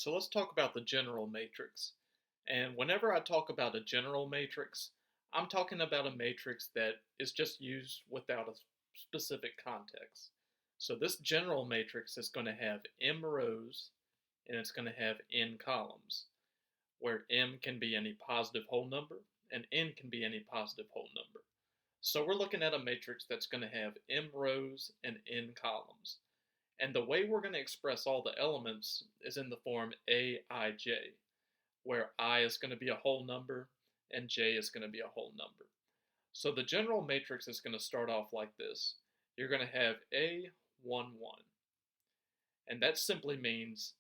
So let's talk about the general matrix. And whenever I talk about a general matrix, I'm talking about a matrix that is just used without a specific context. So this general matrix is going to have m rows and it's going to have n columns, where m can be any positive whole number and n can be any positive whole number. So we're looking at a matrix that's going to have m rows and n columns. And the way we're going to express all the elements is in the form aij, where I is going to be a whole number and j is going to be a whole number. So the general matrix is going to start off like this. You're going to have A11, and that simply means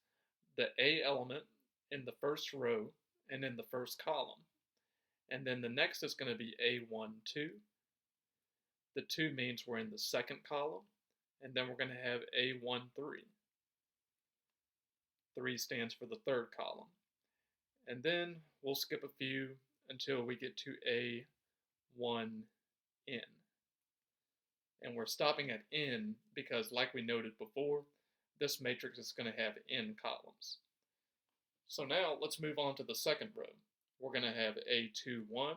the A element in the first row and in the first column. And then the next is going to be A12. The 2 means we're in the second column. And then we're going to have A13. 3 stands for the third column. And then we'll skip a few until we get to A1n. And we're stopping at n because, like we noted before, this matrix is going to have n columns. So now let's move on to the second row. We're going to have A21.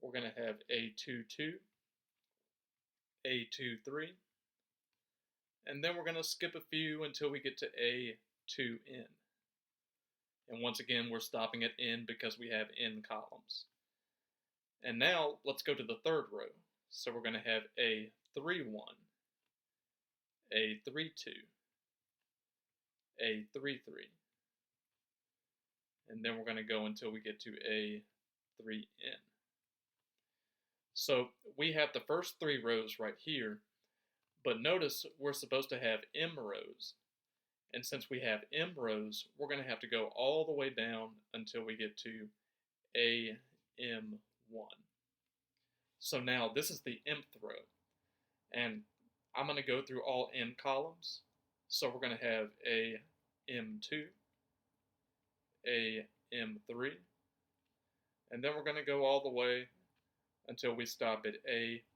We're going to have A22. A23. And then we're going to skip a few until we get to A2n. And once again, we're stopping at n because we have n columns. And now let's go to the third row. So we're going to have A31, A32, A33. And then we're going to go until we get to A3n. So we have the first 3 rows right here. But notice we're supposed to have m rows. And since we have m rows, we're going to have to go all the way down until we get to AM1. So now this is the mth row. And I'm going to go through all n columns. So we're going to have AM2, AM3, and then we're going to go all the way until we stop at AMN.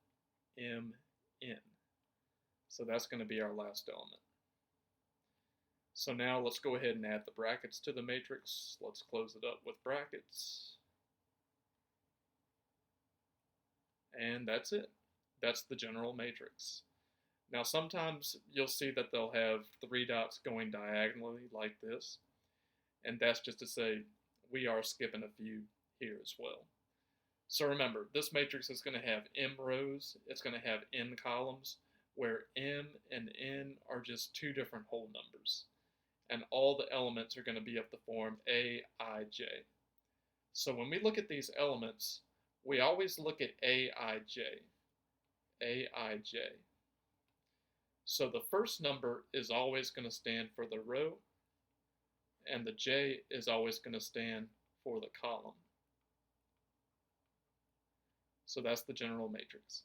So that's going to be our last element. So now let's go ahead and add the brackets to the matrix. Let's close it up with brackets. And that's it. That's the general matrix. Now sometimes you'll see that they'll have 3 dots going diagonally like this. And that's just to say we are skipping a few here as well. So remember, this matrix is going to have m rows. It's going to have n columns, where m and n are just 2 different whole numbers. And all the elements are going to be of the form aij. So when we look at these elements, we always look at aij. aij. So the first number is always going to stand for the row, and the j is always going to stand for the column. So that's the general matrix.